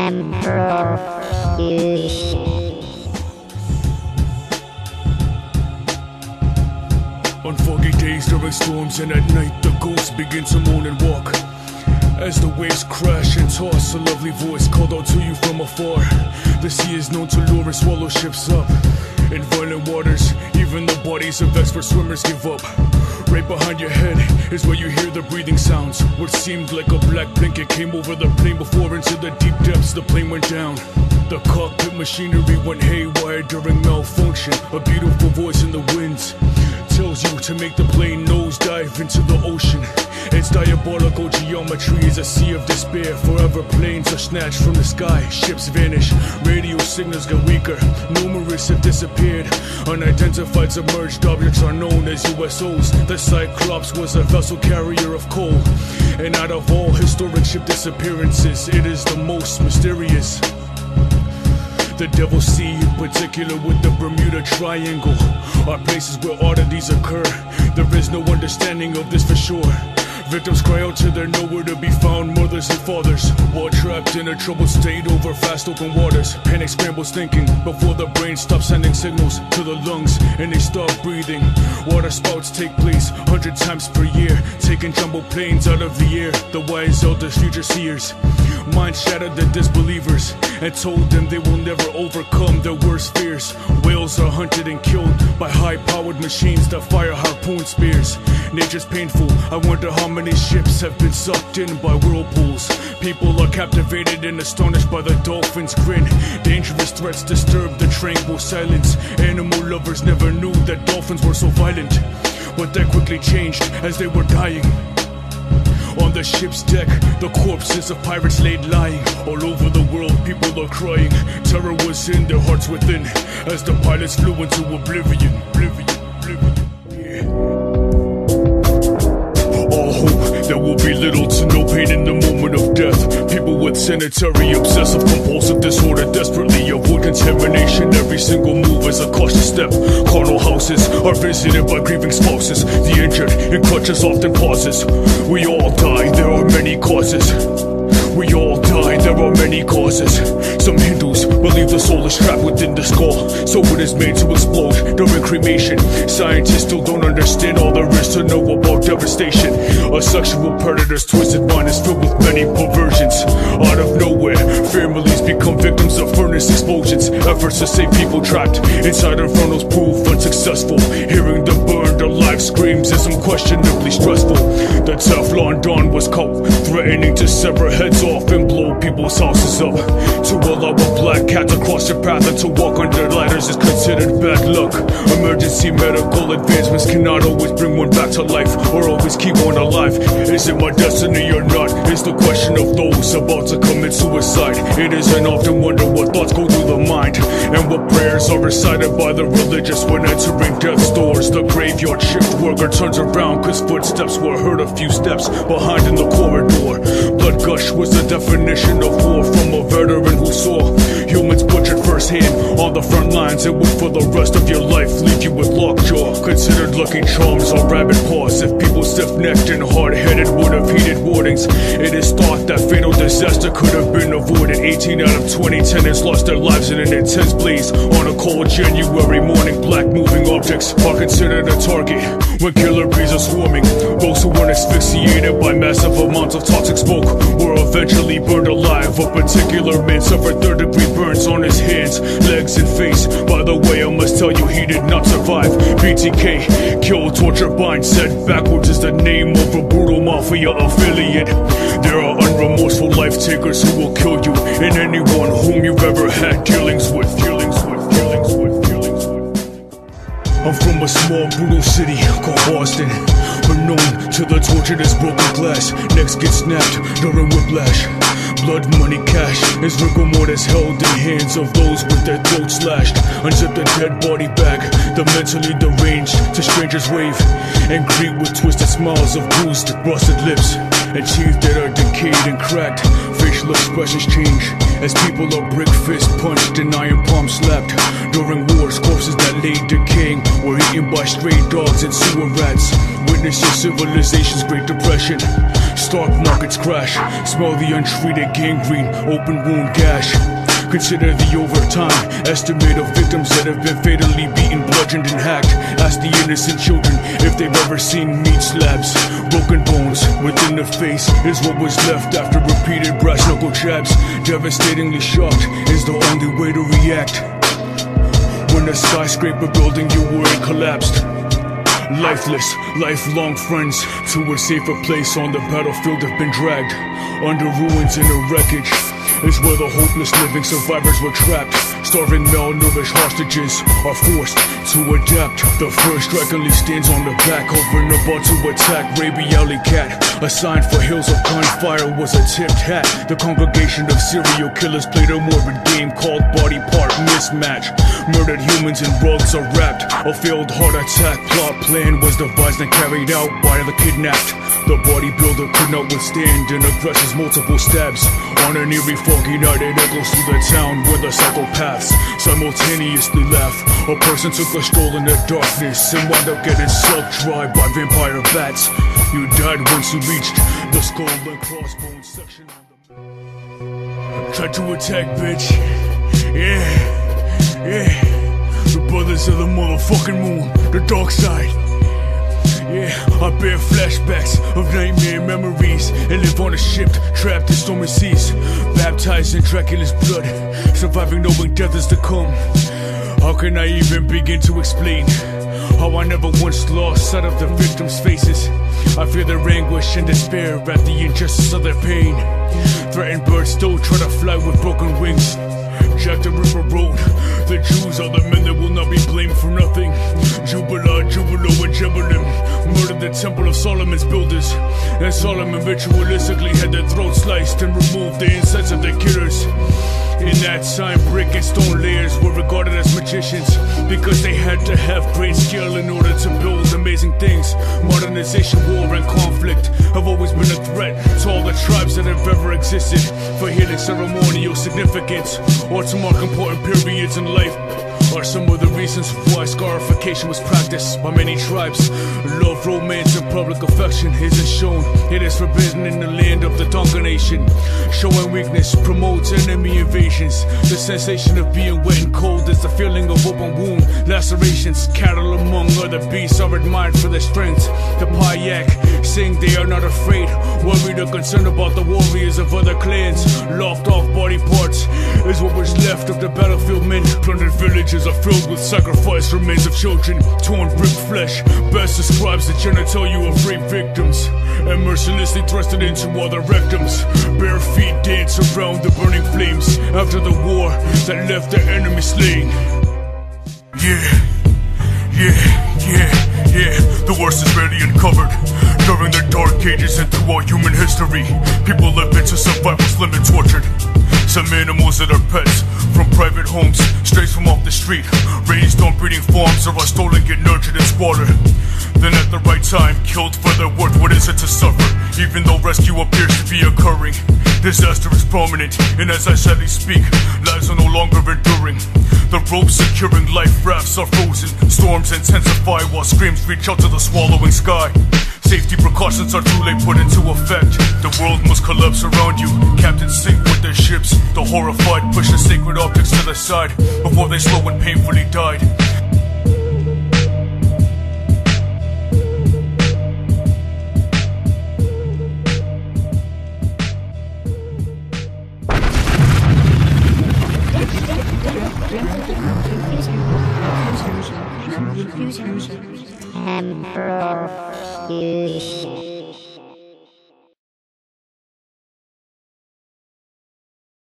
xunfusion. On foggy days during storms and at night, the ghosts begin to moan and walk. As the waves crash and toss, a lovely voice called out to you from afar. The sea is known to lure and swallow ships up. In violent waters, even the bodies of expert swimmers give up. Right behind your head is where you hear the breathing sounds. What seemed like a black blanket came over the plane before into the deep depths the plane went down. The cockpit machinery went haywire during malfunction. A beautiful voice in the winds tells you to make the plane nosedive into the ocean. Its diabolical geometry is a sea of despair. Forever planes are snatched from the sky, ships vanish, radio signals get weaker, numerous have disappeared. Unidentified submerged objects are known as USOs. The Cyclops was a vessel carrier of coal, and out of all historic ship disappearances, it is the most mysterious. The Devil's Sea, in particular with the Bermuda Triangle, are places where oddities occur. There is no understanding of this for sure. Victims cry out till they're nowhere to be found, mothers and fathers, while trapped in a troubled state over fast open waters. Panic scrambles thinking before the brain stops sending signals to the lungs and they stop breathing. Water spouts take place 100 times per year, taking jumbo planes out of the air. The wise elders, future seers, mind shattered the disbelievers and told them they will never overcome their worst fears. Whales are hunted and killed by high-powered machines that fire harpoon spears. Nature's painful. I wonder how many ships have been sucked in by whirlpools. People are captivated and astonished by the dolphins' grin. Dangerous threats disturb the tranquil silence. Animal lovers never knew that dolphins were so violent, but that quickly changed as they were dying. On the ship's deck, the corpses of pirates laid lying. All over the world, people are crying. Terror was in their hearts within as the pilots flew into oblivion. All hope, there will be little to no pain in the moment of death. People with sanitary, obsessive, compulsive disorder desperately avoid contamination. Every single move is a cautious step. Carnal houses are visited by grieving spouses. The injured in crutches often pauses. We all die, there are many causes. We all die, there are many causes. Some Hindus believe the soul is trapped within the skull, so it is made to explode during cremation. Scientists still don't understand all there is to know about devastation. A sexual predator's twisted mind is filled with many perversions. Out of nowhere, families become victims of furnace explosions. Efforts to save people trapped inside infernos prove unsuccessful. Hearing the burned alive screams is unquestionably stressful. The Teflon Dawn was caught, threatening to sever heads off and blow people's houses up. To allow a black cat to cross your path and to walk under ladders is considered bad luck. Emergency medical advancements cannot always bring one back to life or always keep one alive. Is it my destiny or not is the question of those about to commit suicide. It isn't often wonder what thoughts go through the mind and what prayers are recited by the religious when entering death's doors. The graveyard shift worker turns around cause footsteps were heard a few steps behind in the corridor. Blood gush was the definition of war from a veteran who saw humans butchered firsthand on the front lines and would for the rest of your life leave you with lockjaw. Considered lucky charms or rabbit paws if people stiff-necked and hard-headed would have heeded warnings. It is thought that fatal disaster could have been avoided. 18 out of 20 tenants lost their lives in an intense blaze on a cold January morning. Black moving objects are considered a target when killer bees are swarming. Those who weren't asphyxiated by massive amounts of toxic smoke were eventually burned alive. A particular man suffered third-degree burns on his hands, legs, and face. By the way, I must tell you, he did not survive. BTK, kill, torture, bind, said backwards is the name of a brutal mafia affiliate. There are unremorseful life-takers who will kill you and anyone whom you've ever had dealings with. I'm from a small, brutal city called Boston. We're known to the tortured as broken glass. Necks get snapped during whiplash. Blood, money, cash is rigor mortis held in hands of those with their throats slashed. Unzip the dead body bag. The mentally deranged to strangers wave and greet with twisted smiles of bruised, rusted lips and teeth that are decayed and cracked. Facial expressions change as people are brick fist punched and iron palm slapped. During wars, corpses that lay decaying were eaten by stray dogs and sewer rats. Witness your civilization's Great Depression. stock markets crash. Smell the untreated gangrene, open wound gash. Consider the overtime estimate of victims that have been fatally beaten, bludgeoned and hacked. Ask the innocent children if they've ever seen meat slabs. Broken bones within the face is what was left after repeated brass knuckle jabs. Devastatingly shocked is the only way to react when a skyscraper building you were in collapsed. Lifeless, lifelong friends to a safer place on the battlefield have been dragged. Under ruins and the wreckage is where the hopeless living survivors were trapped. Starving, malnourished hostages are forced to adapt. The first strikingly stands on the back, hovering about to attack. Raby Alley Cat, a sign for hills of gunfire was a tipped hat. The congregation of serial killers played a morbid game called body part mismatch. Murdered humans in rugs are wrapped. A failed heart attack plot plan was devised and carried out by the kidnapped. The bodybuilder could not withstand an aggressor's multiple stabs. On an eerie foggy night, it echoes through the town where the psychopaths simultaneously laugh. A person took a stroll in the darkness and wound up getting sucked dry by vampire bats. You died once you reached the skull and crossbones section on the... Tried to attack, bitch. Yeah. The brothers of the motherfucking moon, the dark side. Yeah, I bear flashbacks of nightmare memories and live on a ship trapped in stormy seas, baptized in Dracula's blood, surviving knowing death is to come. How can I even begin to explain how I never once lost sight of the victims' faces? I feel their anguish and despair at the injustice of their pain. Threatened birds still try to fly with broken wings. Jack the Ripper wrote, the Jews are the men that will not be blamed for nothing. Jubilo, and Jebulim murdered the temple of Solomon's builders, and Solomon ritualistically had their throats sliced and removed the insides of their killers. In that time, brick and stone layers were regarded as magicians because they had to have great skill in order to build amazing things. Modernization, war, and conflict have always been a threat to all the tribes that have ever existed. For healing ceremonial significance or to mark important periods in life are some of the reasons why scarification was practiced by many tribes. Love, romance, and public affection isn't shown. It is forbidden in the land of the Tonga Nation. Showing weakness promotes enemy invasions. The sensation of being wet and cold is the feeling of open wound lacerations. Cattle among other beasts are admired for their strength. The Payak sing they are not afraid, worried or concerned about the warriors of other clans. Lopped off body parts is what was left of the battlefield men. Plundered villages are filled with sacrificed remains of children. Torn ripped flesh best describes the genitalia of rape victims, and mercilessly thrusted into other rectums. Bare feet dance around the burning flames after the war that left their enemy slain. The worst is rarely uncovered. During the dark ages and throughout human history, people live into survival's limit, tortured. Some animals that are pets from private homes, strays from off the street, raised on breeding farms, or are stolen, get nurtured in squalor. Then at the right time, killed for their worth. What is it to suffer? Even though rescue appears to be occurring, disaster is prominent, and as I sadly speak, lives are no longer enduring. The ropes securing life rafts are frozen. Storms intensify while screams reach out to the swallowing sky. Safety precautions are too late put into effect. The world must collapse around you. Captains sink with their ships. The horrified push the sacred objects to the side before they slow and painfully died. Emperor fusion.